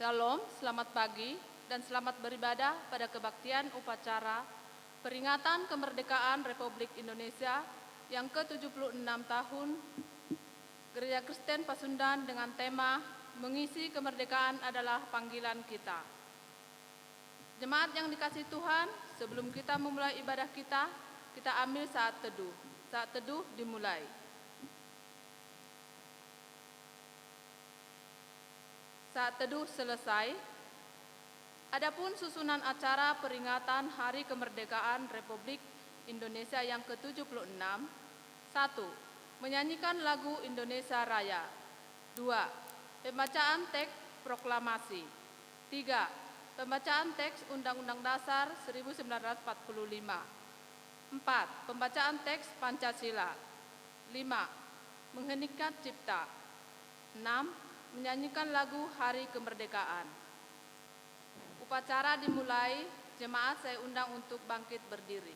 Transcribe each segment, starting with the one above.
Shalom, selamat pagi, dan selamat beribadah pada kebaktian upacara peringatan kemerdekaan Republik Indonesia yang ke-76 tahun Gereja Kristen Pasundan dengan tema Mengisi Kemerdekaan adalah Panggilan Kita. Jemaat yang dikasihi Tuhan, sebelum kita memulai ibadah kita ambil saat teduh. Saat teduh dimulai. Saat teduh selesai, adapun susunan acara peringatan Hari Kemerdekaan Republik Indonesia yang ke-76, 1. Menyanyikan lagu Indonesia Raya. 2. Pembacaan teks proklamasi. 3. Pembacaan teks Undang-Undang Dasar 1945. 4. Pembacaan teks Pancasila. 5. Mengheningkan cipta. 6. Menyanyikan lagu Hari Kemerdekaan. Upacara dimulai, jemaat saya undang untuk bangkit berdiri.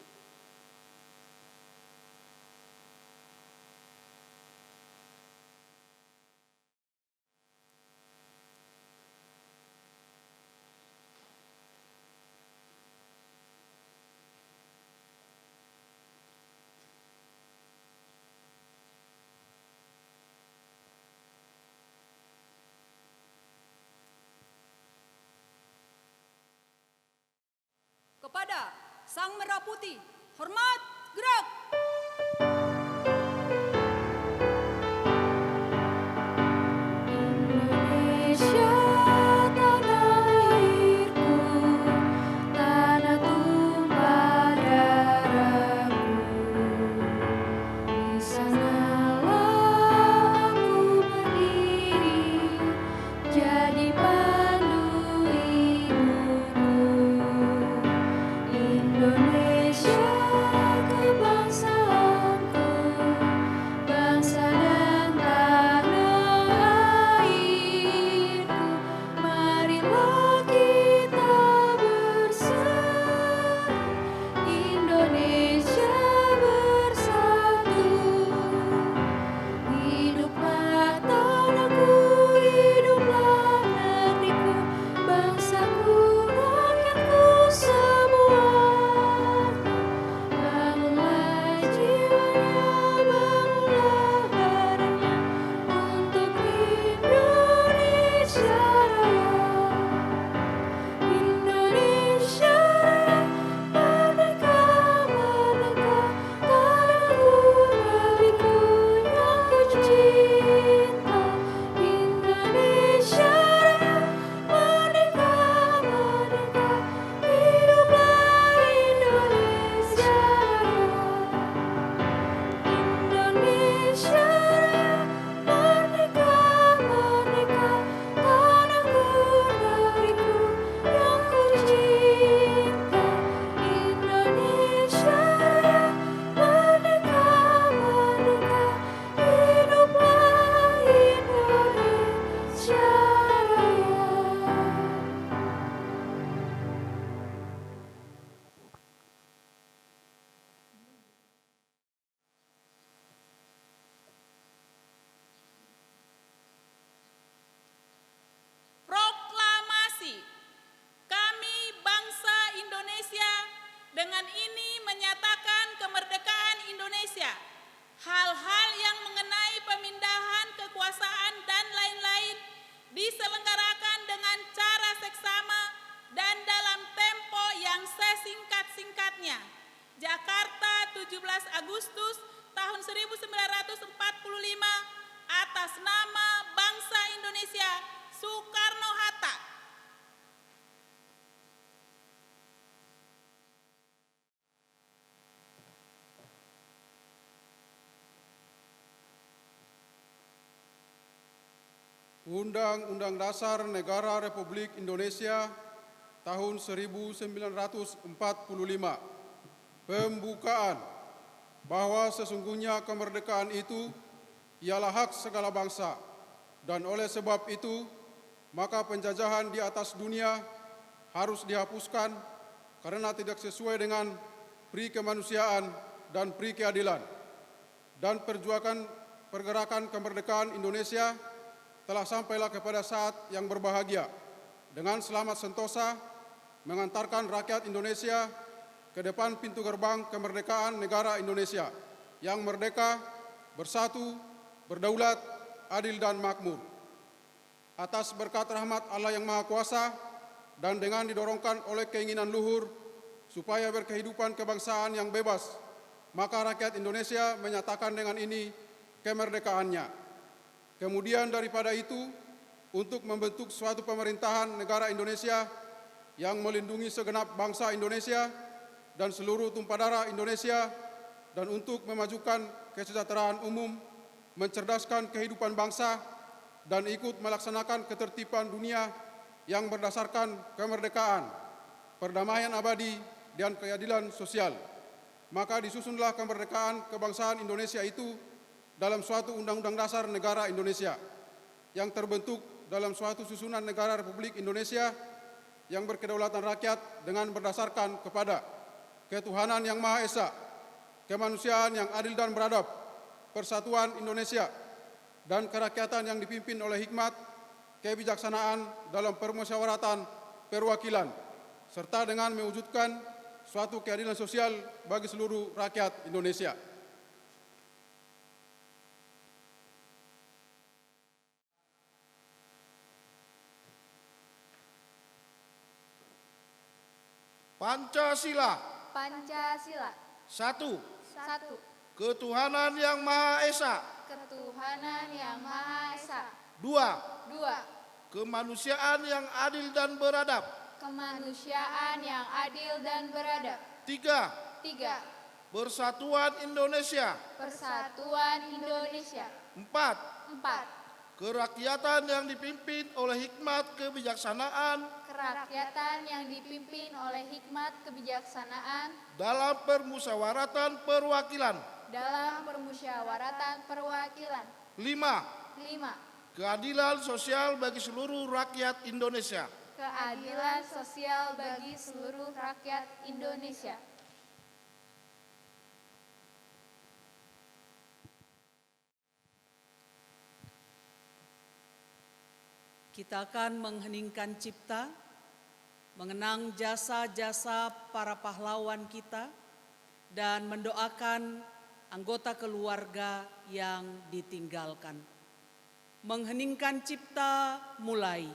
Kepada Sang Merah Putih, hormat, gerak! Indonesia tanah airku, tanah tumpah darahku. Di sanalah aku berdiri, jadi pandu hidupku. Indonesia kebangsaanku, bangsa dan tanah airku. Marilah kita bersatu, Indonesia bersatu. Hiduplah tanahku, hiduplah negeriku, bangsaku, rakyatku semuanya. Bangunlah jiwanya, bangunlah badannya, untuk Indonesia Raya. Indonesia Raya, merdeka, merdeka, tanahku, negeriku yang ku cinta. Indonesia Raya, merdeka, merdeka, hiduplah Indonesia Raya. Indonesia Raya, merdeka, merdeka, tanahku, negeriku yang ku cinta. Indonesia Raya, merdeka, merdeka, hiduplah Indonesia Raya. Proklamasi. Kami bangsa Indonesia dengan ini menyatakan kemerdekaan Indonesia. Hal-hal yang mengenai pemindahan kekuasaan dan lain-lain diselenggarakan dengan cara seksama dan dalam tempo yang sesingkat-singkatnya. Jakarta, 17 Agustus tahun 1945, atas nama bangsa Indonesia, Soekarno-Hatta. Undang-Undang Dasar Negara Republik Indonesia tahun 1945. Pembukaan bahwa sesungguhnya kemerdekaan itu ialah hak segala bangsa, dan oleh sebab itu maka penjajahan di atas dunia harus dihapuskan karena tidak sesuai dengan pri kemanusiaan dan pri keadilan. Dan pergerakan kemerdekaan Indonesia telah sampailah kepada saat yang berbahagia, dengan selamat sentosa mengantarkan rakyat Indonesia ke depan pintu gerbang kemerdekaan negara Indonesia yang merdeka, bersatu, berdaulat, adil dan makmur. Atas berkat rahmat Allah yang Maha Kuasa dan dengan didorongkan oleh keinginan luhur supaya berkehidupan kebangsaan yang bebas, maka rakyat Indonesia menyatakan dengan ini kemerdekaannya. Kemudian daripada itu, untuk membentuk suatu pemerintahan negara Indonesia yang melindungi segenap bangsa Indonesia dan seluruh tumpah darah Indonesia, dan untuk memajukan kesejahteraan umum, mencerdaskan kehidupan bangsa, dan ikut melaksanakan ketertiban dunia yang berdasarkan kemerdekaan, perdamaian abadi, dan keadilan sosial. Maka disusunlah kemerdekaan kebangsaan Indonesia itu dalam suatu Undang-Undang Dasar Negara Indonesia yang terbentuk dalam suatu susunan negara Republik Indonesia yang berkedaulatan rakyat dengan berdasarkan kepada ketuhanan yang Maha Esa, kemanusiaan yang adil dan beradab, persatuan Indonesia, dan kerakyatan yang dipimpin oleh hikmat, kebijaksanaan dalam permusyawaratan perwakilan, serta dengan mewujudkan suatu keadilan sosial bagi seluruh rakyat Indonesia. Pancasila. Pancasila. 1. 1. Ketuhanan yang Maha Esa. Ketuhanan yang Maha Esa. 2. 2. Kemanusiaan yang adil dan beradab. Kemanusiaan yang adil dan beradab. 3. 3. Persatuan Indonesia. Persatuan Indonesia. 4. 4. Kerakyatan yang dipimpin oleh hikmat kebijaksanaan Kerakyatan yang dipimpin oleh hikmat kebijaksanaan dalam permusyawaratan perwakilan. dalam permusyawaratan perwakilan. 5. 5. Keadilan sosial bagi seluruh rakyat Indonesia. Keadilan sosial bagi seluruh rakyat Indonesia. Kita akan mengheningkan cipta, mengenang jasa-jasa para pahlawan kita, dan mendoakan anggota keluarga yang ditinggalkan. Mengheningkan cipta mulai.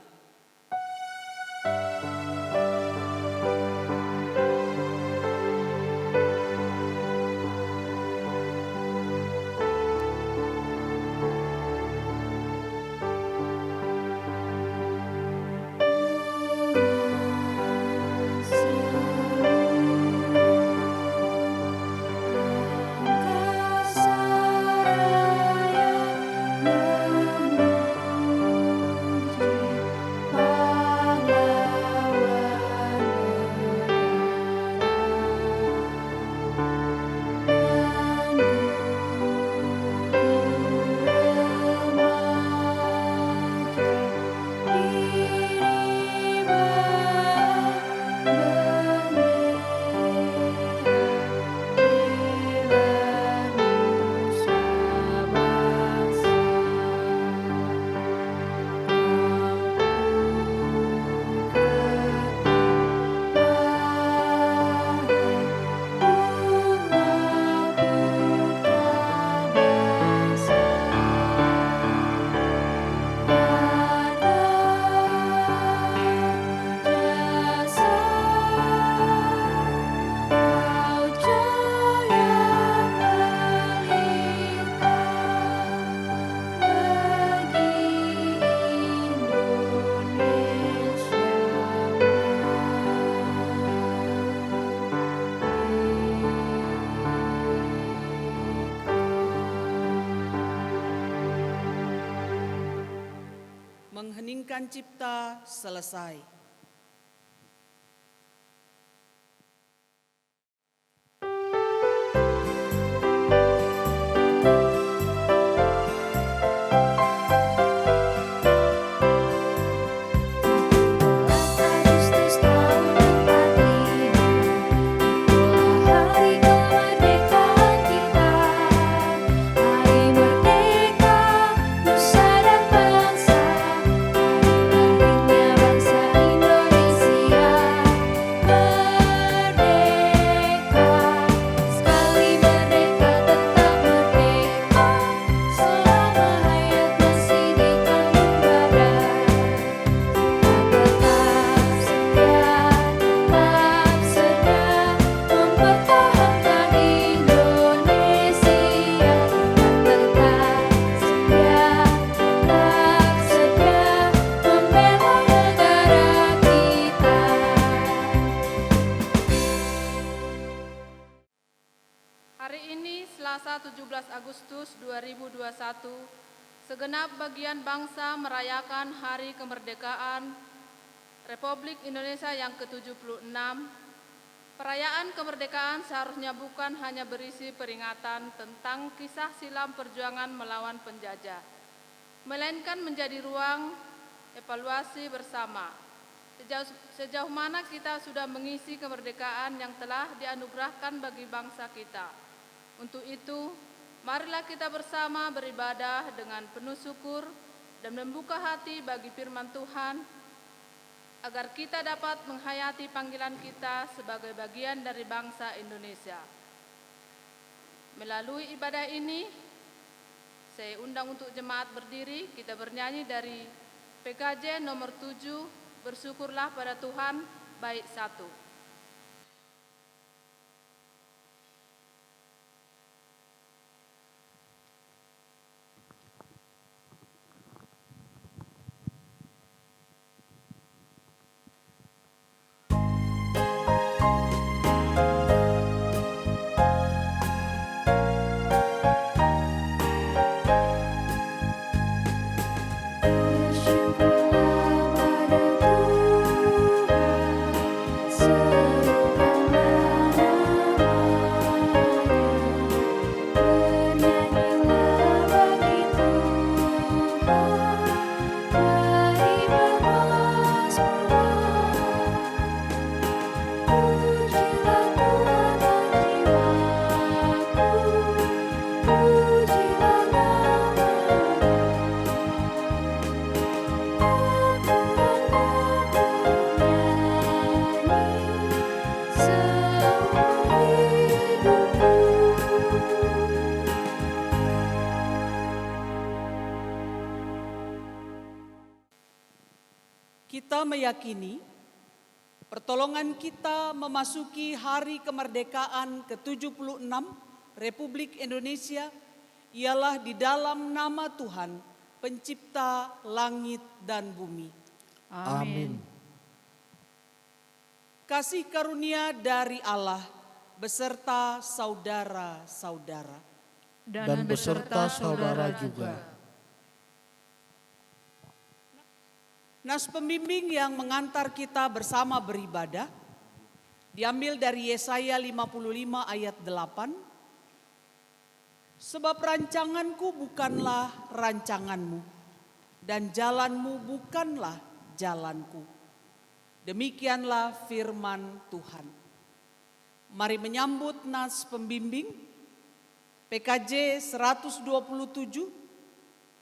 Mengheningkan cipta selesai. Agustus tahun 45, itulah hari kemerdekaan kita. Hari merdeka, nusa dan bangsa, hari lahirnya bangsa Agustus 2021, segenap bagian bangsa merayakan Hari Kemerdekaan Republik Indonesia yang ke-76. Perayaan kemerdekaan seharusnya bukan hanya berisi peringatan tentang kisah silam perjuangan melawan penjajah, melainkan menjadi ruang evaluasi bersama. Sejauh mana kita sudah mengisi kemerdekaan yang telah dianugerahkan bagi bangsa kita. Untuk itu, marilah kita bersama beribadah dengan penuh syukur dan membuka hati bagi firman Tuhan, agar kita dapat menghayati panggilan kita sebagai bagian dari bangsa Indonesia. Melalui ibadah ini, saya undang untuk jemaat berdiri, kita bernyanyi dari PKJ nomor 7, Bersyukurlah pada Tuhan, bait 1. Kita meyakini pertolongan kita memasuki hari kemerdekaan ke-76 Republik Indonesia ialah di dalam nama Tuhan, Pencipta langit dan bumi. Amin. Kasih karunia dari Allah beserta saudara-saudara. Dan beserta saudara juga. Nas pembimbing yang mengantar kita bersama beribadah diambil dari Yesaya 55 ayat 8. Sebab rancanganku bukanlah rancanganmu, dan jalanmu bukanlah jalanku. Demikianlah firman Tuhan. Mari menyambut nas pembimbing PKJ 127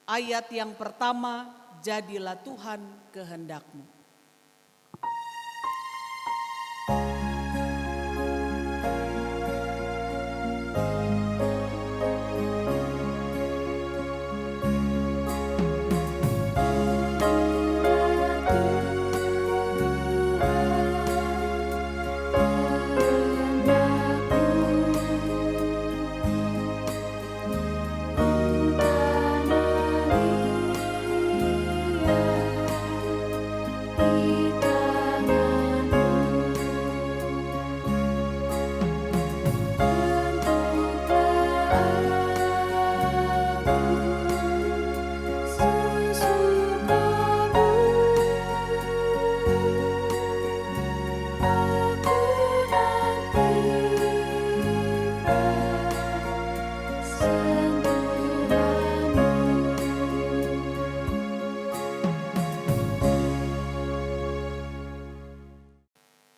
ayat yang pertama, jadilah Tuhan kehendakmu.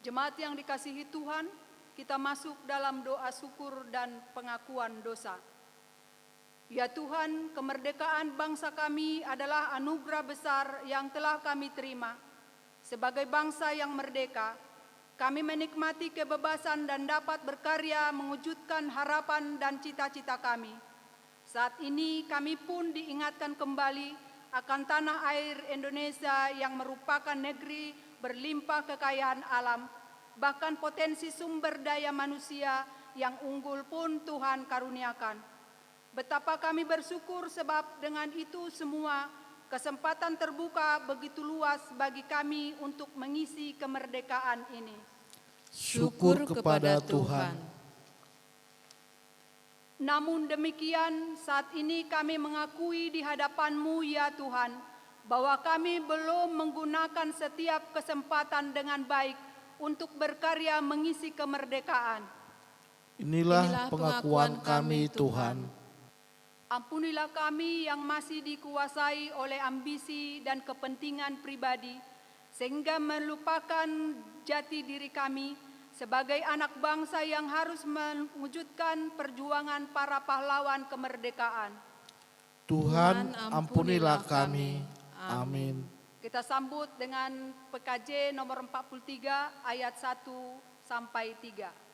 Jemaat yang dikasihi Tuhan, kita masuk dalam doa syukur dan pengakuan dosa. Ya Tuhan, kemerdekaan bangsa kami adalah anugerah besar yang telah kami terima. Sebagai bangsa yang merdeka, kami menikmati kebebasan dan dapat berkarya mewujudkan harapan dan cita-cita kami. Saat ini kami pun diingatkan kembali akan tanah air Indonesia yang merupakan negeri berlimpah kekayaan alam, bahkan potensi sumber daya manusia yang unggul pun Tuhan karuniakan. Betapa kami bersyukur sebab dengan itu semua kesempatan terbuka begitu luas bagi kami untuk mengisi kemerdekaan ini. Syukur kepada Tuhan. Namun demikian, saat ini kami mengakui di hadapan-Mu ya Tuhan, bahwa kami belum menggunakan setiap kesempatan dengan baik untuk berkarya mengisi kemerdekaan. Inilah pengakuan kami Tuhan. Ampunilah kami yang masih dikuasai oleh ambisi dan kepentingan pribadi, sehingga melupakan jati diri kami sebagai anak bangsa yang harus mewujudkan perjuangan para pahlawan kemerdekaan. Tuhan, ampunilah kami. Amin. Kita sambut dengan PKJ nomor 43 ayat 1 sampai 3.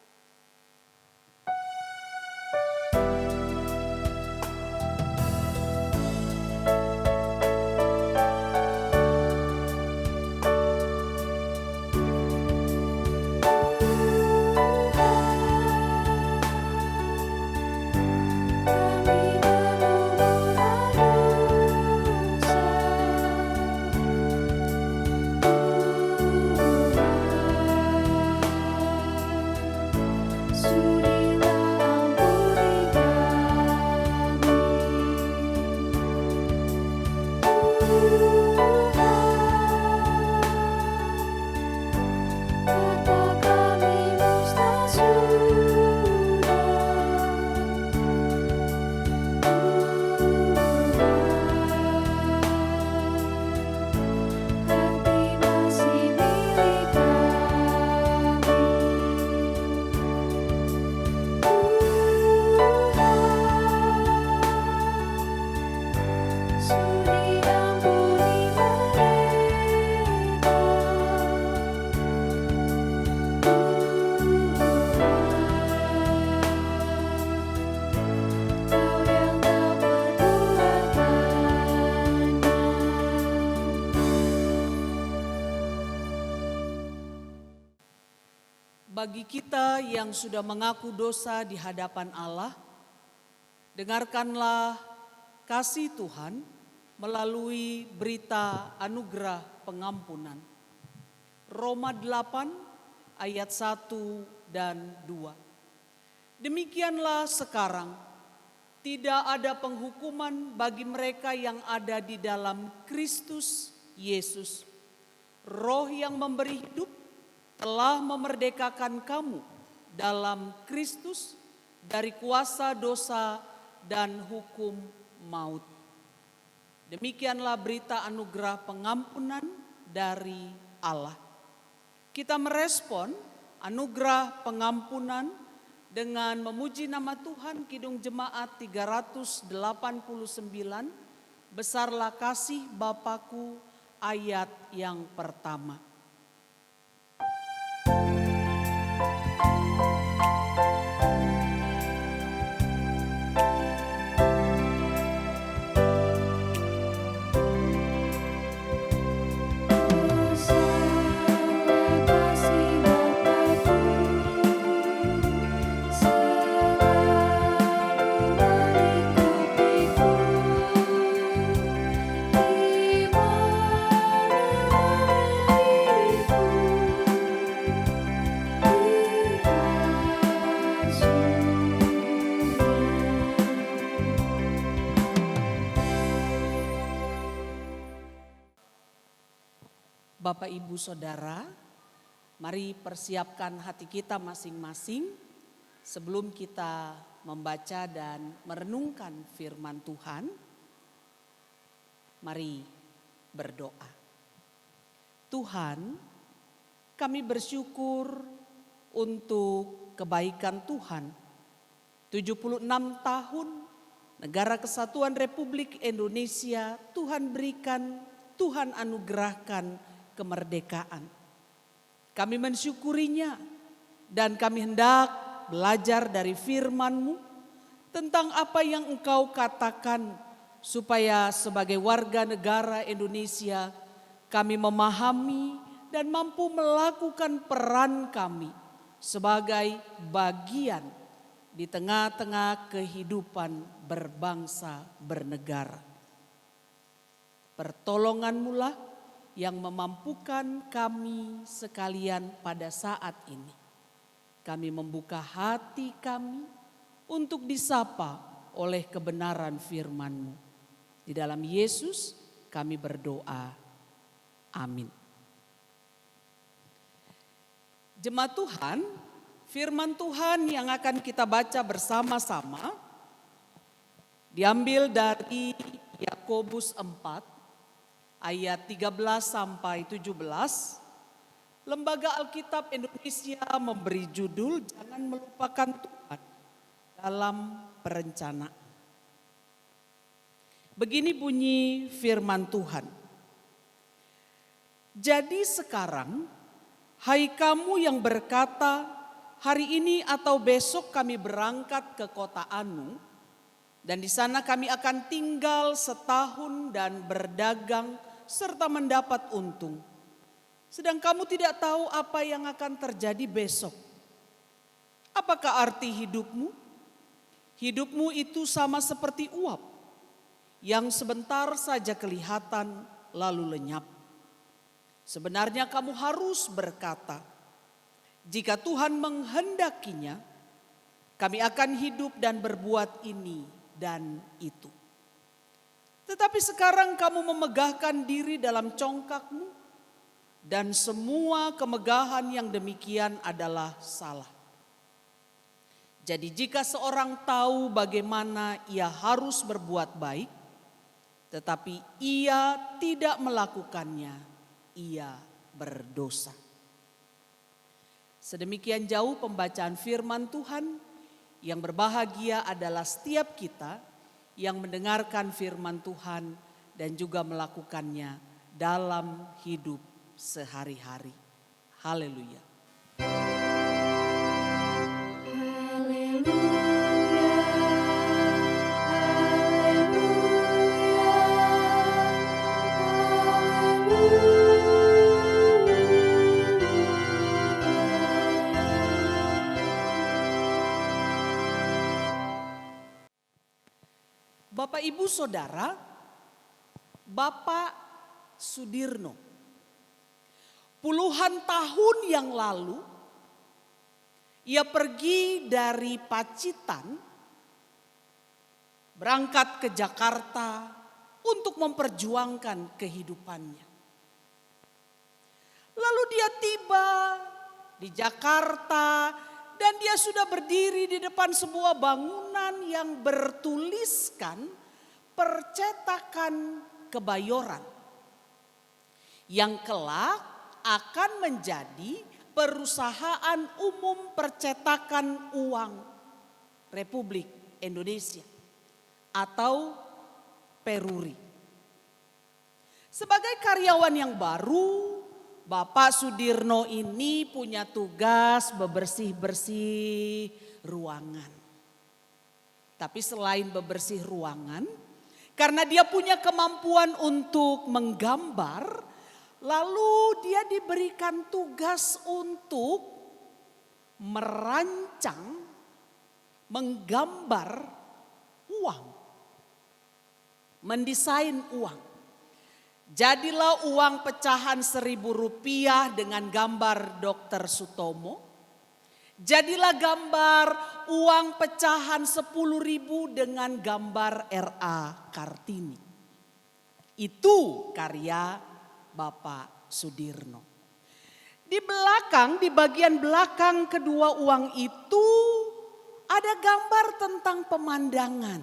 Bagi kita yang sudah mengaku dosa di hadapan Allah, dengarkanlah kasih Tuhan melalui berita anugerah pengampunan. Roma 8 ayat 1 dan 2. Demikianlah sekarang, tidak ada penghukuman bagi mereka yang ada di dalam Kristus Yesus. Roh yang memberi hidup telah memerdekakan kamu dalam Kristus dari kuasa dosa dan hukum maut. Demikianlah berita anugerah pengampunan dari Allah. Kita merespon anugerah pengampunan dengan memuji nama Tuhan. Kidung Jemaat 389, besarlah kasih Bapakku, ayat yang pertama. Bapak, Ibu, Saudara, mari persiapkan hati kita masing-masing sebelum kita membaca dan merenungkan firman Tuhan. Mari berdoa. Tuhan, kami bersyukur untuk kebaikan Tuhan. 76 tahun Negara Kesatuan Republik Indonesia Tuhan berikan, Tuhan anugerahkan kemerdekaan. Kami mensyukurinya dan kami hendak belajar dari firman-Mu tentang apa yang Engkau katakan supaya sebagai warga negara Indonesia kami memahami dan mampu melakukan peran kami sebagai bagian di tengah-tengah kehidupan berbangsa bernegara. Pertolongan-Mu lah yang memampukan kami sekalian pada saat ini. Kami membuka hati kami, untuk disapa oleh kebenaran firman-Mu. Di dalam Yesus kami berdoa. Amin. Jemaat Tuhan, firman Tuhan yang akan kita baca bersama-sama diambil dari Yakobus 4 ayat 13 sampai 17. Lembaga Alkitab Indonesia memberi judul Jangan Melupakan Tuhan dalam Perencanaan. Begini bunyi firman Tuhan. Jadi sekarang, hai kamu yang berkata, hari ini atau besok kami berangkat ke kota Anu, dan di sana kami akan tinggal setahun dan berdagang serta mendapat untung. Sedang kamu tidak tahu apa yang akan terjadi besok. Apakah arti hidupmu? Hidupmu itu sama seperti uap yang sebentar saja kelihatan lalu lenyap. Sebenarnya kamu harus berkata, jika Tuhan menghendakinya, kami akan hidup dan berbuat ini dan itu. Tetapi sekarang kamu memegahkan diri dalam congkakmu, dan semua kemegahan yang demikian adalah salah. Jadi jika seorang tahu bagaimana ia harus berbuat baik, tetapi ia tidak melakukannya, ia berdosa. Sedemikian jauh pembacaan firman Tuhan. Yang berbahagia adalah setiap kita yang mendengarkan firman Tuhan dan juga melakukannya dalam hidup sehari-hari. Haleluya. Bapak, Ibu, Saudara, Bapak Sudirno puluhan tahun yang lalu ia pergi dari Pacitan berangkat ke Jakarta untuk memperjuangkan kehidupannya. Lalu dia tiba di Jakarta dan dia sudah berdiri di depan sebuah bangunan yang bertuliskan Percetakan Kebayoran, yang kelak akan menjadi Perusahaan Umum Percetakan Uang Republik Indonesia atau Peruri. Sebagai karyawan yang baru, Bapak Sudirno ini punya tugas bebersih-bersih ruangan. Tapi selain bebersih ruangan, karena dia punya kemampuan untuk menggambar, lalu dia diberikan tugas untuk merancang, menggambar uang, mendesain uang. Jadilah uang pecahan Rp1.000 dengan gambar Dr. Sutomo. Jadilah gambar uang pecahan Rp10.000 dengan gambar R.A. Kartini. Itu karya Bapak Sudirno. Di belakang, di bagian belakang kedua uang itu ada gambar tentang pemandangan,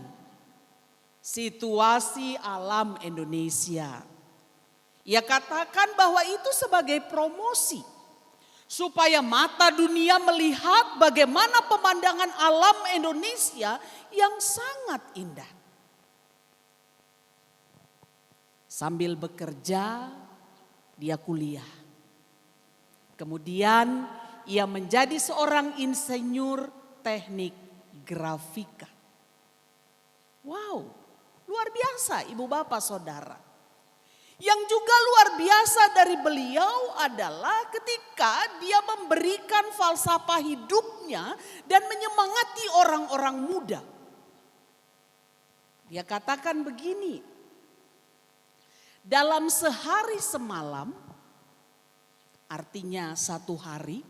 situasi alam Indonesia. Ia katakan bahwa itu sebagai promosi supaya mata dunia melihat bagaimana pemandangan alam Indonesia yang sangat indah. Sambil bekerja, dia kuliah. Kemudian ia menjadi seorang insinyur teknik grafika. Wow, luar biasa Ibu Bapak Saudara. Yang juga luar biasa dari beliau adalah ketika dia memberikan falsafah hidupnya dan menyemangati orang-orang muda. Dia katakan begini, dalam sehari semalam, artinya satu hari,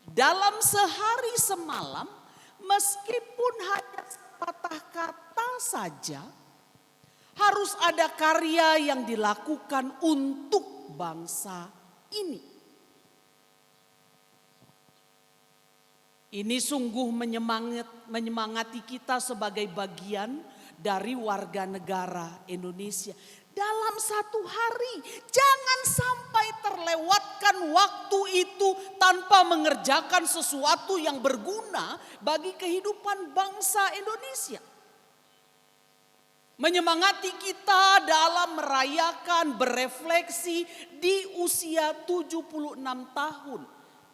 dalam sehari semalam meskipun hanya sepatah kata saja, harus ada karya yang dilakukan untuk bangsa ini. Ini sungguh menyemangati kita sebagai bagian dari warga negara Indonesia. Dalam satu hari, jangan sampai terlewatkan waktu itu tanpa mengerjakan sesuatu yang berguna bagi kehidupan bangsa Indonesia. Menyemangati kita dalam merayakan, berefleksi di usia 76 tahun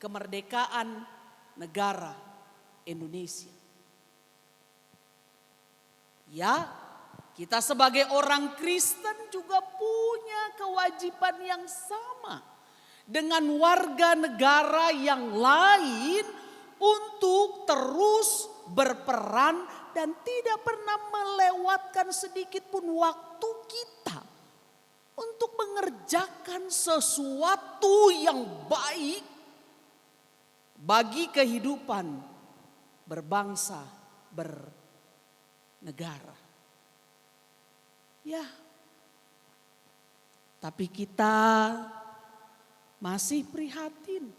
kemerdekaan negara Indonesia. Ya, kita sebagai orang Kristen juga punya kewajiban yang sama dengan warga negara yang lain untuk terus berperan dan tidak pernah melewatkan sedikit pun waktu kita untuk mengerjakan sesuatu yang baik bagi kehidupan berbangsa, bernegara. Ya, tapi kita masih prihatin.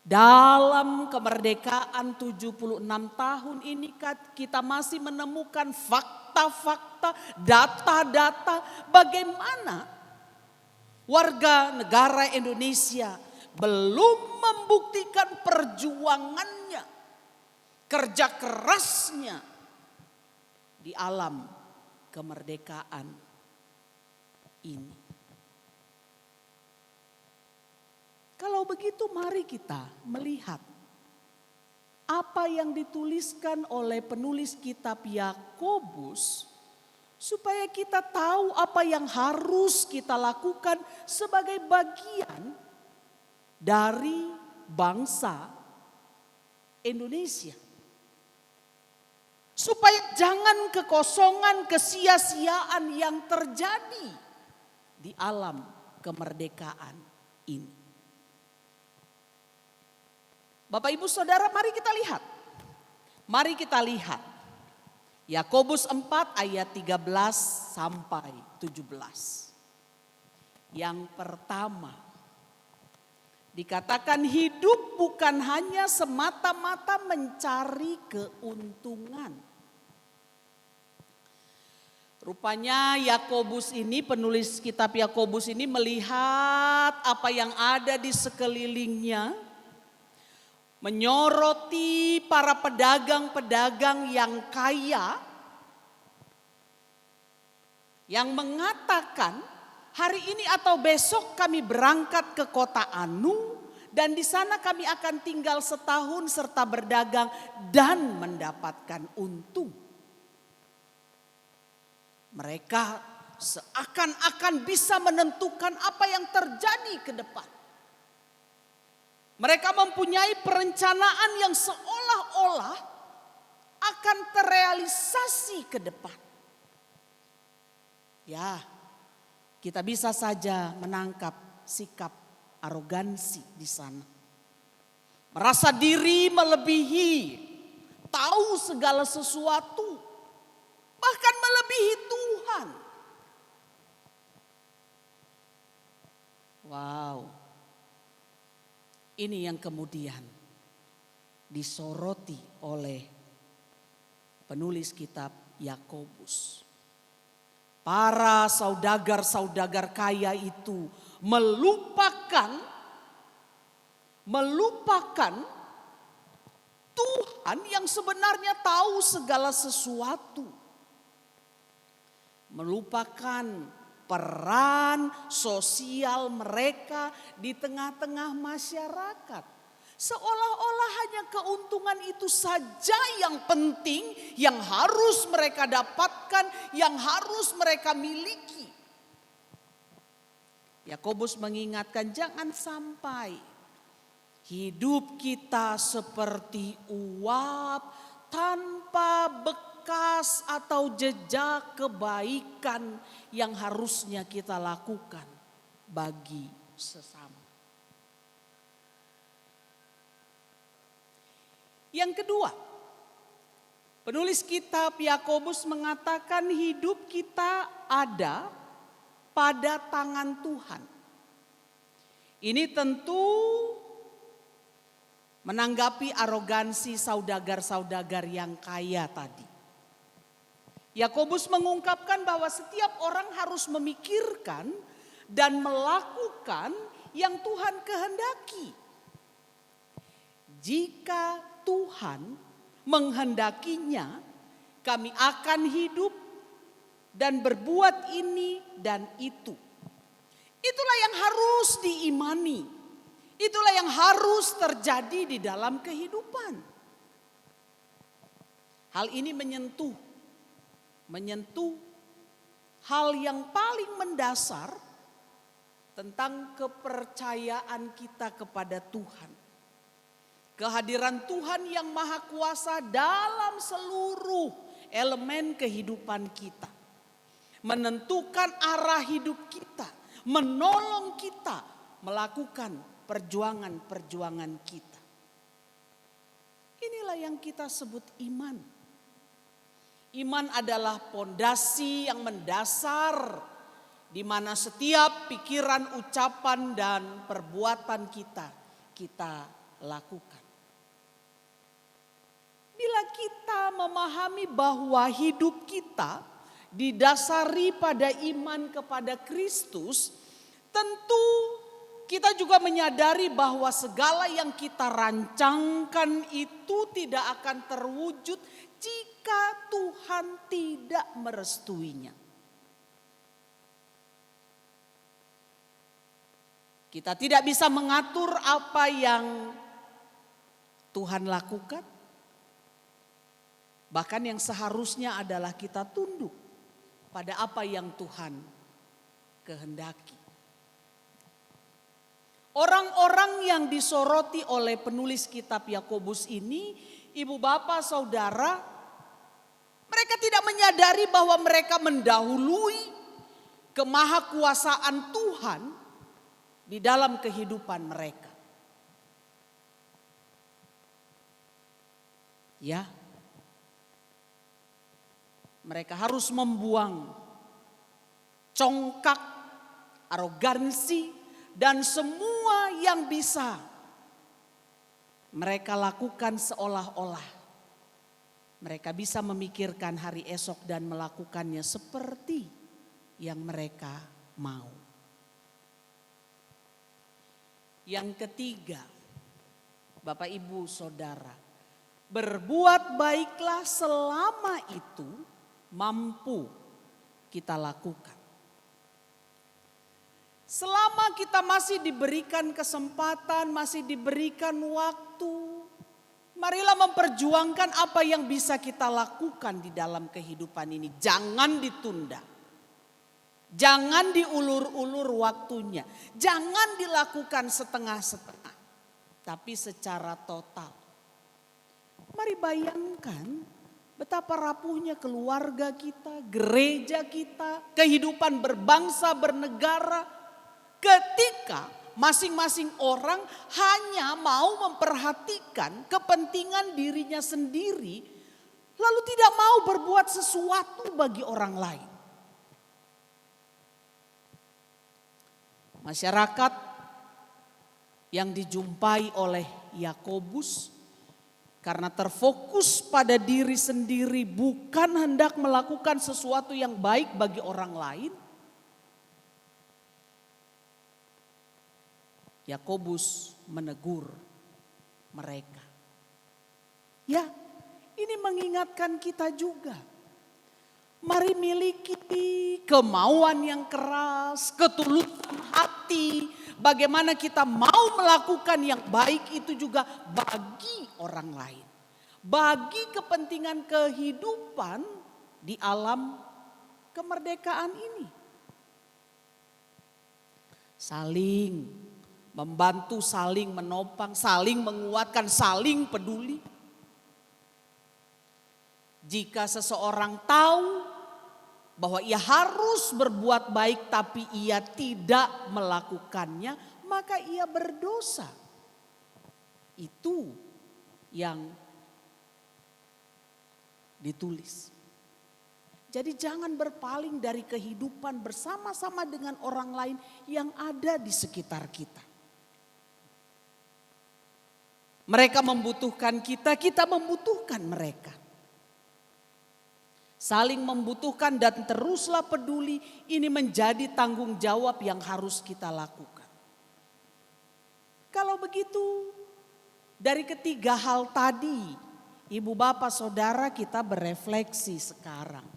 Dalam kemerdekaan 76 tahun ini kita masih menemukan fakta-fakta, data-data bagaimana warga negara Indonesia belum membuktikan perjuangannya, kerja kerasnya di alam kemerdekaan ini. Kalau begitu mari kita melihat apa yang dituliskan oleh penulis kitab Yakobus supaya kita tahu apa yang harus kita lakukan sebagai bagian dari bangsa Indonesia. Supaya jangan kekosongan, kesia-siaan yang terjadi di alam kemerdekaan ini. Bapak Ibu Saudara, mari kita lihat. Mari kita lihat. Yakobus 4 ayat 13 sampai 17. Yang pertama, dikatakan hidup bukan hanya semata-mata mencari keuntungan. Rupanya Yakobus ini, penulis kitab Yakobus ini melihat apa yang ada di sekelilingnya. Menyoroti para pedagang-pedagang yang kaya. Yang mengatakan hari ini atau besok kami berangkat ke kota Anu. Dan di sana kami akan tinggal setahun serta berdagang dan mendapatkan untung. Mereka seakan-akan bisa menentukan apa yang terjadi ke depan. Mereka mempunyai perencanaan yang seolah-olah akan terrealisasi ke depan. Ya, kita bisa saja menangkap sikap arogansi di sana. Merasa diri melebihi, tahu segala sesuatu, bahkan melebihi Tuhan. Wow. Ini yang kemudian disoroti oleh penulis kitab Yakobus. Para saudagar-saudagar kaya itu melupakan Tuhan yang sebenarnya tahu segala sesuatu. Melupakan peran sosial mereka di tengah-tengah masyarakat. Seolah-olah hanya keuntungan itu saja yang penting, yang harus mereka dapatkan, yang harus mereka miliki. Yakobus mengingatkan jangan sampai hidup kita seperti uap tanpa bekas atau jejak kebaikan yang harusnya kita lakukan bagi sesama. Yang kedua, penulis kitab Yakobus mengatakan hidup kita ada pada tangan Tuhan. Ini tentu menanggapi arogansi saudagar-saudagar yang kaya tadi. Yakobus mengungkapkan bahwa setiap orang harus memikirkan dan melakukan yang Tuhan kehendaki. Jika Tuhan menghendakinya, kami akan hidup dan berbuat ini dan itu. Itulah yang harus diimani. Itulah yang harus terjadi di dalam kehidupan. Hal ini menyentuh hal yang paling mendasar tentang kepercayaan kita kepada Tuhan. Kehadiran Tuhan yang Maha Kuasa dalam seluruh elemen kehidupan kita. Menentukan arah hidup kita, menolong kita melakukan perjuangan-perjuangan kita. Inilah yang kita sebut iman. Iman adalah pondasi yang mendasar di mana setiap pikiran, ucapan dan perbuatan kita lakukan. Bila kita memahami bahwa hidup kita didasari pada iman kepada Kristus, tentu kita juga menyadari bahwa segala yang kita rancangkan itu tidak akan terwujud jika Tuhan tidak merestuinya. Kita tidak bisa mengatur apa yang Tuhan lakukan. Bahkan yang seharusnya adalah kita tunduk pada apa yang Tuhan kehendaki. Orang-orang yang disoroti oleh penulis kitab Yakobus ini, ibu bapak saudara, mereka tidak menyadari bahwa mereka mendahului kemahakuasaan Tuhan di dalam kehidupan mereka. Ya, mereka harus membuang congkak, arogansi, dan semua yang bisa mereka lakukan seolah-olah mereka bisa memikirkan hari esok dan melakukannya seperti yang mereka mau. Yang ketiga, Bapak Ibu Saudara, berbuat baiklah selama itu mampu kita lakukan. Selama kita masih diberikan kesempatan, masih diberikan waktu, marilah memperjuangkan apa yang bisa kita lakukan di dalam kehidupan ini. Jangan ditunda. Jangan diulur-ulur waktunya. Jangan dilakukan setengah-setengah, tapi secara total. Mari bayangkan betapa rapuhnya keluarga kita, gereja kita, kehidupan berbangsa, bernegara, ketika masing-masing orang hanya mau memperhatikan kepentingan dirinya sendiri, lalu tidak mau berbuat sesuatu bagi orang lain. Masyarakat yang dijumpai oleh Yakobus karena terfokus pada diri sendiri, bukan hendak melakukan sesuatu yang baik bagi orang lain. Yakobus menegur mereka. Ya, ini mengingatkan kita juga. Mari miliki kemauan yang keras, ketulusan hati. Bagaimana kita mau melakukan yang baik itu juga bagi orang lain. Bagi kepentingan kehidupan di alam kemerdekaan ini. Saling membantu, saling menopang, saling menguatkan, saling peduli. Jika seseorang tahu bahwa ia harus berbuat baik tapi ia tidak melakukannya, maka ia berdosa. Itu yang ditulis. Jadi jangan berpaling dari kehidupan bersama-sama dengan orang lain yang ada di sekitar kita. Mereka membutuhkan kita, kita membutuhkan mereka. Saling membutuhkan dan teruslah peduli, ini menjadi tanggung jawab yang harus kita lakukan. Kalau begitu, dari ketiga hal tadi, Ibu Bapak Saudara, kita berefleksi sekarang.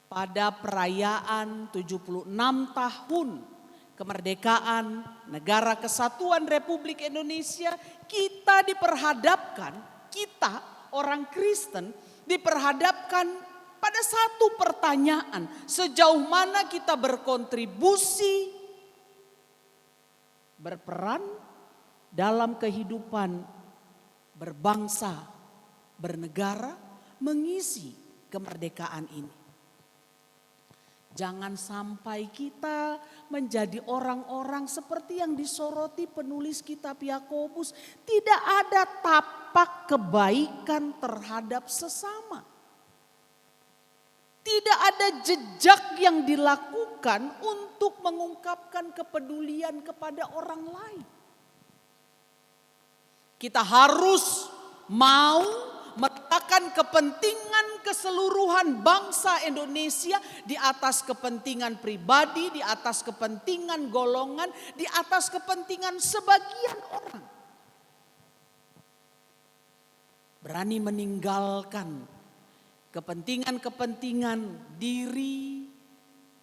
Pada perayaan 76 tahun kemerdekaan Negara Kesatuan Republik Indonesia, kita diperhadapkan, kita orang Kristen diperhadapkan pada satu pertanyaan, sejauh mana kita berkontribusi, berperan dalam kehidupan berbangsa, bernegara, mengisi kemerdekaan ini. Jangan sampai kita menjadi orang-orang seperti yang disoroti penulis kitab Yakobus. Tidak ada tapak kebaikan terhadap sesama. Tidak ada jejak yang dilakukan untuk mengungkapkan kepedulian kepada orang lain. Kita harus mau meletakkan kepentingan keseluruhan bangsa Indonesia di atas kepentingan pribadi, di atas kepentingan golongan, di atas kepentingan sebagian orang. Berani meninggalkan kepentingan-kepentingan diri,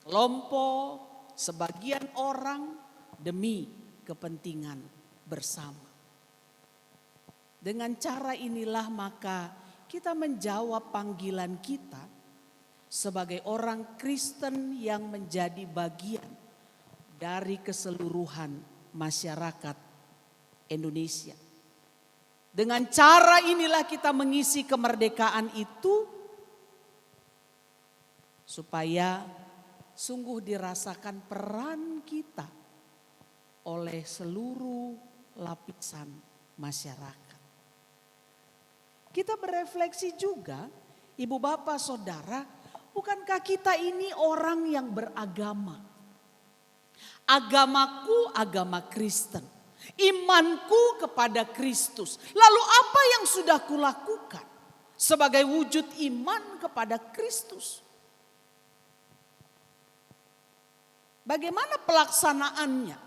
kelompok, sebagian orang demi kepentingan bersama. Dengan cara inilah maka kita menjawab panggilan kita sebagai orang Kristen yang menjadi bagian dari keseluruhan masyarakat Indonesia. Dengan cara inilah kita mengisi kemerdekaan itu supaya sungguh dirasakan peran kita oleh seluruh lapisan masyarakat. Kita berefleksi juga, Ibu Bapak Saudara, bukankah kita ini orang yang beragama? Agamaku agama Kristen, imanku kepada Kristus. Lalu apa yang sudah kulakukan sebagai wujud iman kepada Kristus? Bagaimana pelaksanaannya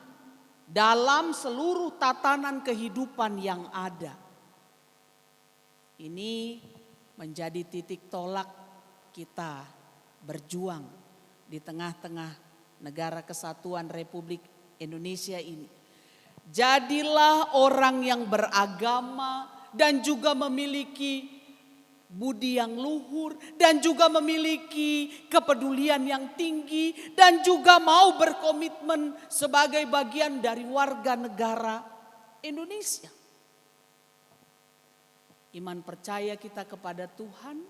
dalam seluruh tatanan kehidupan yang ada? Ini menjadi titik tolak kita berjuang di tengah-tengah Negara Kesatuan Republik Indonesia ini. Jadilah orang yang beragama dan juga memiliki budi yang luhur dan juga memiliki kepedulian yang tinggi dan juga mau berkomitmen sebagai bagian dari warga negara Indonesia. Iman percaya kita kepada Tuhan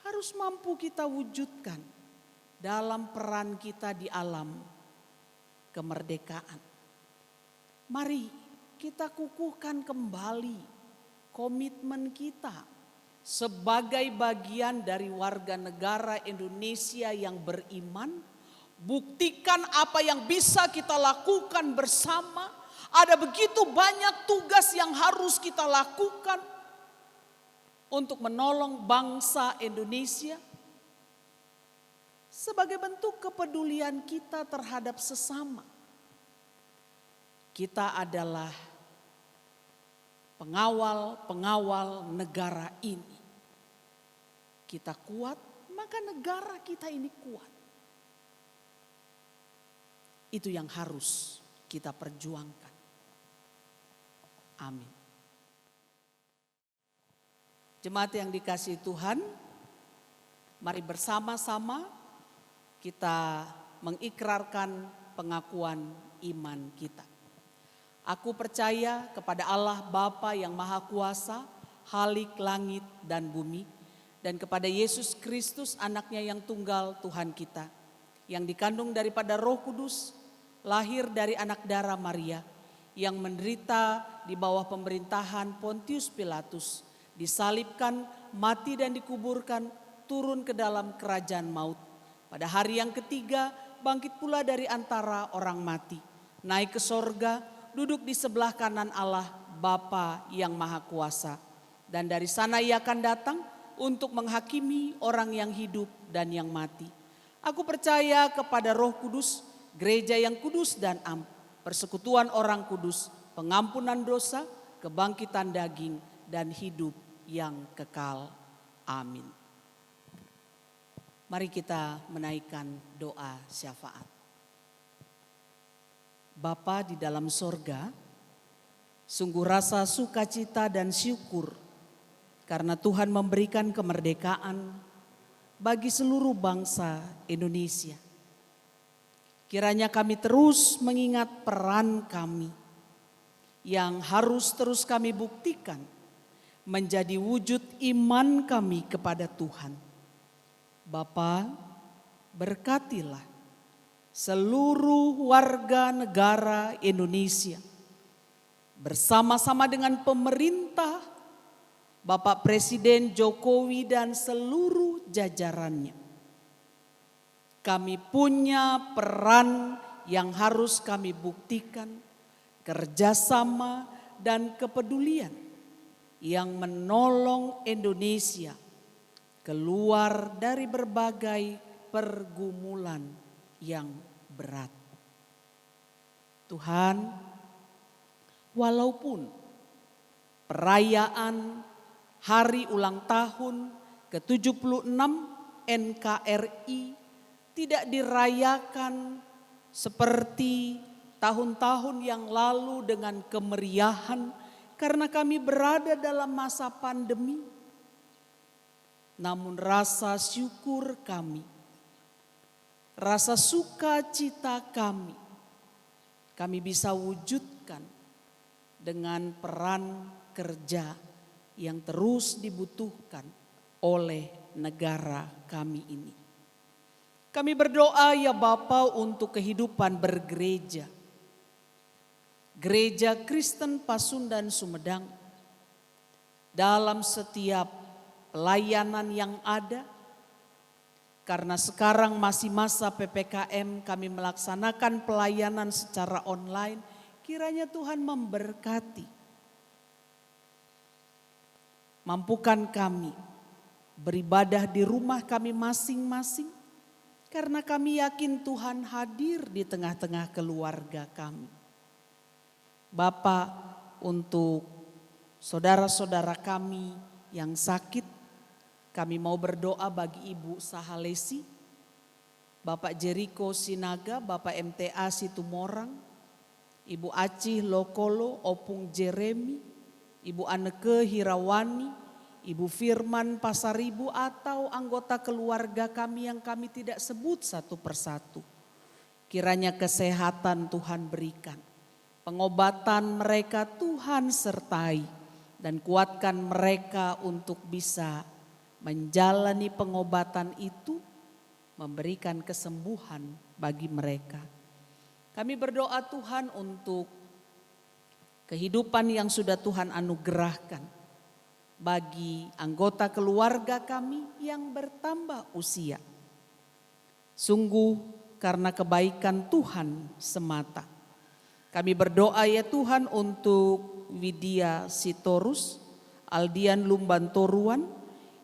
harus mampu kita wujudkan dalam peran kita di alam kemerdekaan. Mari kita kukuhkan kembali komitmen kita sebagai bagian dari warga negara Indonesia yang beriman. Buktikan apa yang bisa kita lakukan bersama. Ada begitu banyak tugas yang harus kita lakukan untuk menolong bangsa Indonesia sebagai bentuk kepedulian kita terhadap sesama. Kita adalah pengawal-pengawal negara ini. Kita kuat, maka negara kita ini kuat. Itu yang harus kita perjuangkan. Amin. Jemaat yang dikasihi Tuhan, mari bersama-sama kita mengikrarkan pengakuan iman kita. Aku percaya kepada Allah Bapa yang Maha Kuasa, Khalik langit dan bumi, dan kepada Yesus Kristus anaknya yang tunggal Tuhan kita, yang dikandung daripada Roh Kudus, lahir dari anak darah Maria, yang menderita di bawah pemerintahan Pontius Pilatus, disalibkan, mati dan dikuburkan, turun ke dalam kerajaan maut. Pada hari yang ketiga, bangkit pula dari antara orang mati, naik ke sorga, duduk di sebelah kanan Allah Bapa yang Maha Kuasa. Dan dari sana ia akan datang untuk menghakimi orang yang hidup dan yang mati. Aku percaya kepada Roh Kudus, gereja yang kudus dan am, persekutuan orang kudus, pengampunan dosa, kebangkitan daging, dan hidup yang kekal. Amin. Mari kita menaikkan doa syafaat. Bapa di dalam sorga, sungguh rasa sukacita dan syukur karena Tuhan memberikan kemerdekaan bagi seluruh bangsa Indonesia. Kiranya kami terus mengingat peran kami yang harus terus kami buktikan menjadi wujud iman kami kepada Tuhan. Bapa, berkatilah seluruh warga negara Indonesia bersama-sama dengan pemerintah, Bapak Presiden Jokowi dan seluruh jajarannya. Kami punya peran yang harus kami buktikan, kerjasama dan kepedulian yang menolong Indonesia keluar dari berbagai pergumulan yang berat. Tuhan, walaupun perayaan hari ulang tahun ke-76 NKRI tidak dirayakan seperti tahun-tahun yang lalu dengan kemeriahan karena kami berada dalam masa pandemi. Namun rasa syukur kami, rasa sukacita kami bisa wujudkan dengan peran kerja yang terus dibutuhkan oleh negara kami ini. Kami berdoa ya Bapa untuk kehidupan bergereja. Gereja Kristen Pasundan Sumedang dalam setiap pelayanan yang ada, karena sekarang masih masa PPKM kami melaksanakan pelayanan secara online, kiranya Tuhan memberkati. Mampukan kami beribadah di rumah kami masing-masing, karena kami yakin Tuhan hadir di tengah-tengah keluarga kami. Bapa, untuk saudara-saudara kami yang sakit, kami mau berdoa bagi Ibu Sahalesi, Bapak Jeriko Sinaga, Bapak MTA Situmorang, Ibu Acih Lokolo, Opung Jeremy, Ibu Anneke Hirawani, Ibu Firman Pasaribu atau anggota keluarga kami yang kami tidak sebut satu persatu. Kiranya kesehatan Tuhan berikan, pengobatan mereka Tuhan sertai dan kuatkan mereka untuk bisa menjalani pengobatan itu, memberikan kesembuhan bagi mereka. Kami berdoa Tuhan untuk kehidupan yang sudah Tuhan anugerahkan bagi anggota keluarga kami yang bertambah usia. Sungguh karena kebaikan Tuhan semata. Kami berdoa ya Tuhan untuk Widya Sitorus, Aldian Lumbantoruan,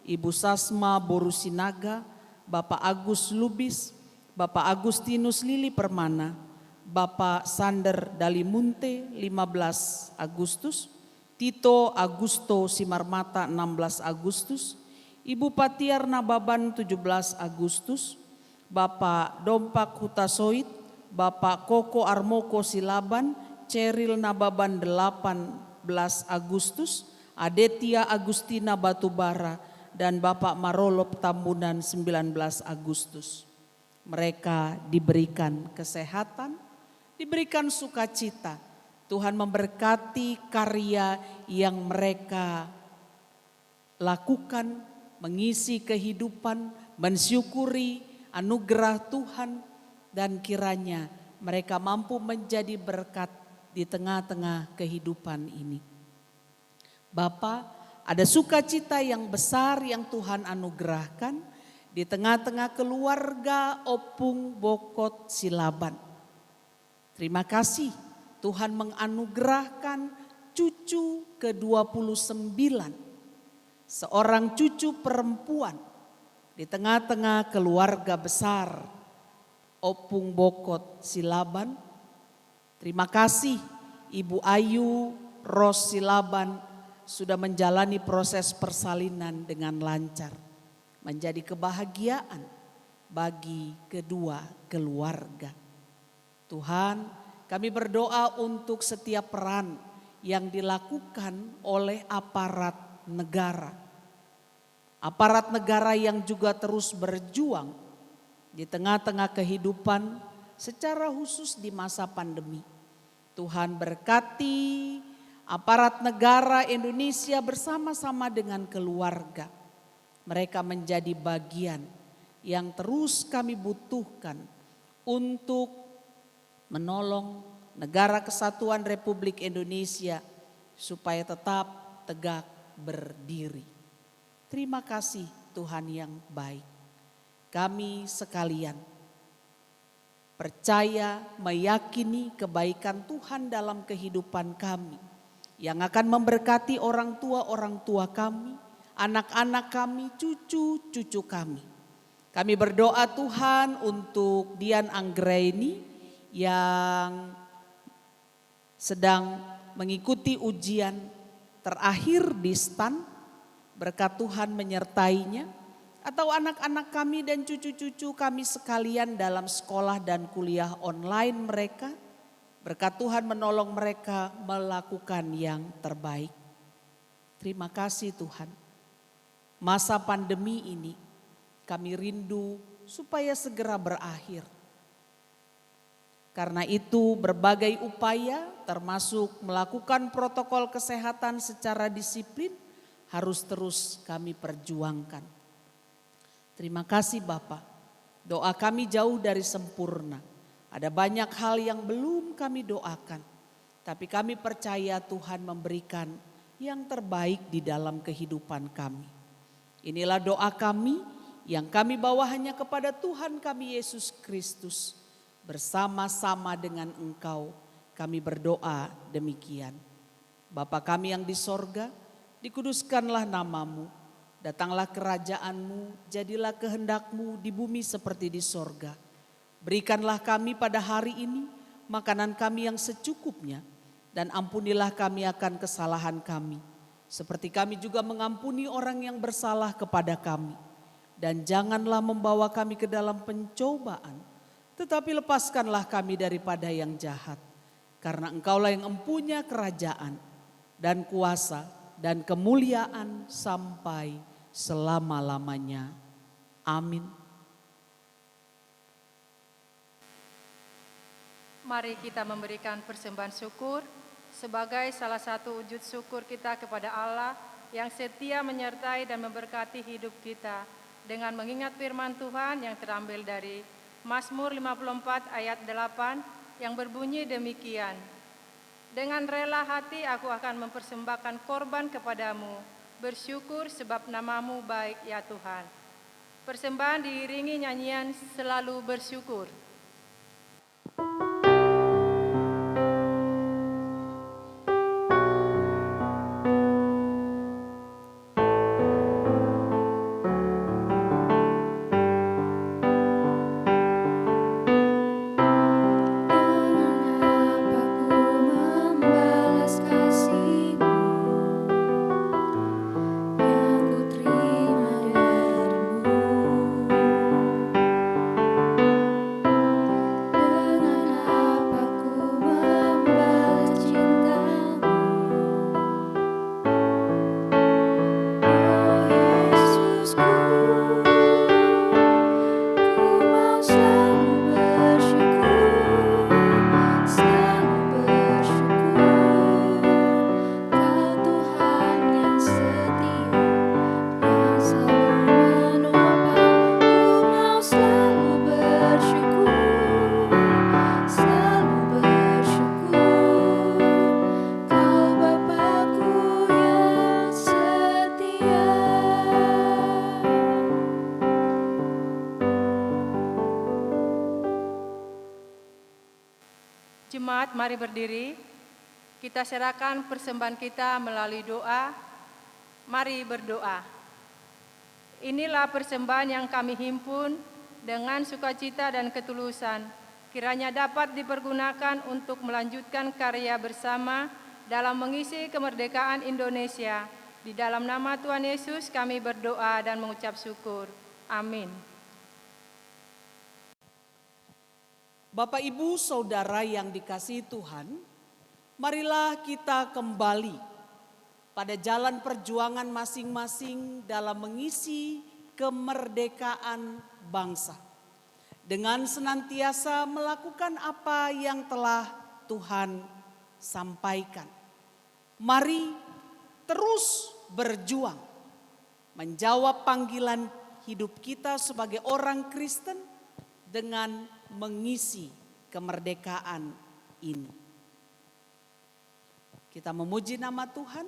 Ibu Sasma Borusinaga, Bapak Agus Lubis, Bapak Agustinus Lili Permana, Bapak Sander Dalimunte 15 Agustus, Tito Agusto Simarmata 16 Agustus, Ibu Patiar Nababan 17 Agustus, Bapak Dompak Hutasoit, Bapak Koko Armoko Silaban, Ceril Nababan 18 Agustus, Adetia Agustina Batubara, dan Bapak Marolop Tambunan 19 Agustus. Mereka diberikan kesehatan, diberikan sukacita. Tuhan memberkati karya yang mereka lakukan, mengisi kehidupan, mensyukuri anugerah Tuhan, dan kiranya mereka mampu menjadi berkat di tengah-tengah kehidupan ini. Bapa, Ada sukacita yang besar yang Tuhan anugerahkan di tengah-tengah keluarga Opung Bokot Silaban. Terima kasih Tuhan menganugerahkan cucu ke-29, seorang cucu perempuan di tengah-tengah keluarga besar Opung Bokot Silaban. Terima kasih Ibu Ayu Ros Silaban sudah menjalani proses persalinan dengan lancar. Menjadi kebahagiaan bagi kedua keluarga. Tuhan, kami berdoa untuk setiap peran yang dilakukan oleh aparat negara. Aparat negara yang juga terus berjuang di tengah-tengah kehidupan secara khusus di masa pandemi. Tuhan berkati aparat negara Indonesia bersama-sama dengan keluarga. Mereka menjadi bagian yang terus kami butuhkan untuk menolong negara kesatuan Republik Indonesia supaya tetap tegak berdiri. Terima kasih Tuhan yang baik. Kami sekalian percaya, meyakini kebaikan Tuhan dalam kehidupan kami yang akan memberkati orang tua kami, anak-anak kami, cucu-cucu kami. Kami berdoa Tuhan untuk Dian Anggraini yang sedang mengikuti ujian terakhir di STAN. Berkat Tuhan menyertainya. Atau anak-anak kami dan cucu-cucu kami sekalian dalam sekolah dan kuliah online mereka. Berkat Tuhan menolong mereka melakukan yang terbaik. Terima kasih Tuhan. Masa pandemi ini kami rindu supaya segera berakhir. Karena itu berbagai upaya termasuk melakukan protokol kesehatan secara disiplin harus terus kami perjuangkan. Terima kasih Bapak. Doa kami jauh dari sempurna. Ada banyak hal yang belum kami doakan. Tapi kami percaya Tuhan memberikan yang terbaik di dalam kehidupan kami. Inilah doa kami yang kami bawa hanya kepada Tuhan kami Yesus Kristus. Bersama-sama dengan Engkau kami berdoa demikian. Bapa kami yang di sorga, dikuduskanlah namamu. Datanglah kerajaan-Mu, jadilah kehendak-Mu di bumi seperti di sorga. Berikanlah kami pada hari ini makanan kami yang secukupnya, dan ampunilah kami akan kesalahan kami, seperti kami juga mengampuni orang yang bersalah kepada kami. Dan janganlah membawa kami ke dalam pencobaan, tetapi lepaskanlah kami daripada yang jahat. Karena Engkaulah yang empunya kerajaan dan kuasa dan kemuliaan sampai selama-lamanya. Amin. Mari kita memberikan persembahan syukur sebagai salah satu wujud syukur kita kepada Allah yang setia menyertai dan memberkati hidup kita dengan mengingat firman Tuhan yang terambil dari Mazmur 54 ayat 8 yang berbunyi demikian. Dengan rela hati aku akan mempersembahkan korban kepadamu, bersyukur sebab namamu baik ya Tuhan. Persembahan diiringi nyanyian selalu bersyukur. Terima Jemaat, mari berdiri. Kita serahkan persembahan kita melalui doa. Mari berdoa. Inilah persembahan yang kami himpun dengan sukacita dan ketulusan. Kiranya dapat dipergunakan untuk melanjutkan karya bersama dalam mengisi kemerdekaan Indonesia. Di dalam nama Tuhan Yesus kami berdoa dan mengucap syukur. Amin. Bapak, Ibu, Saudara yang dikasihi Tuhan, marilah kita kembali pada jalan perjuangan masing-masing dalam mengisi kemerdekaan bangsa. Dengan senantiasa melakukan apa yang telah Tuhan sampaikan. Mari terus berjuang menjawab panggilan hidup kita sebagai orang Kristen dengan mengisi kemerdekaan ini. Kita memuji nama Tuhan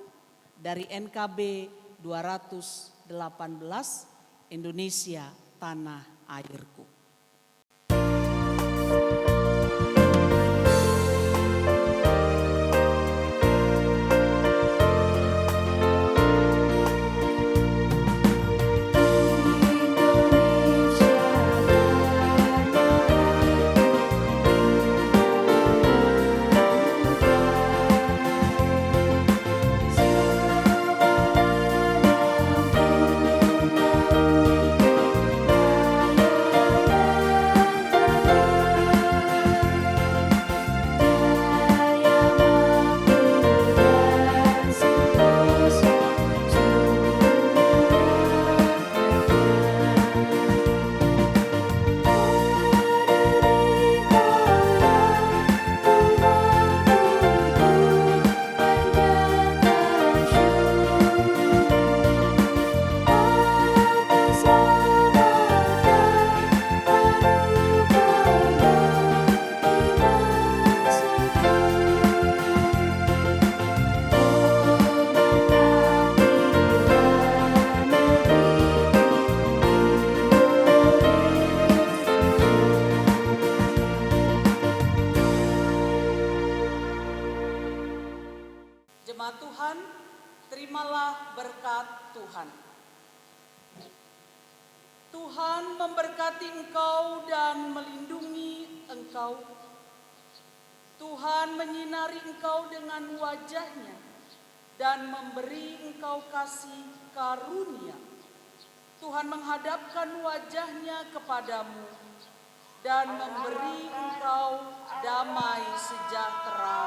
dari NKB 218 Indonesia Tanah Airku. Jemaat Tuhan, terimalah berkat Tuhan. Tuhan memberkati engkau dan melindungi engkau. Tuhan menyinari engkau dengan wajah-Nya dan memberi engkau kasih karunia. Tuhan menghadapkan wajah-Nya kepadamu dan memberi engkau damai sejahtera.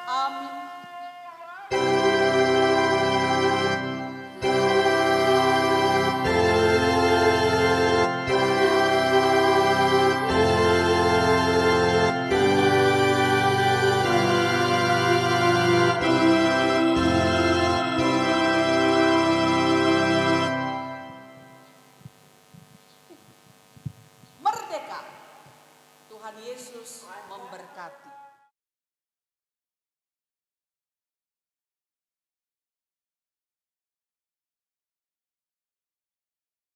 Amin. Merdeka! Tuhan Yesus memberkati.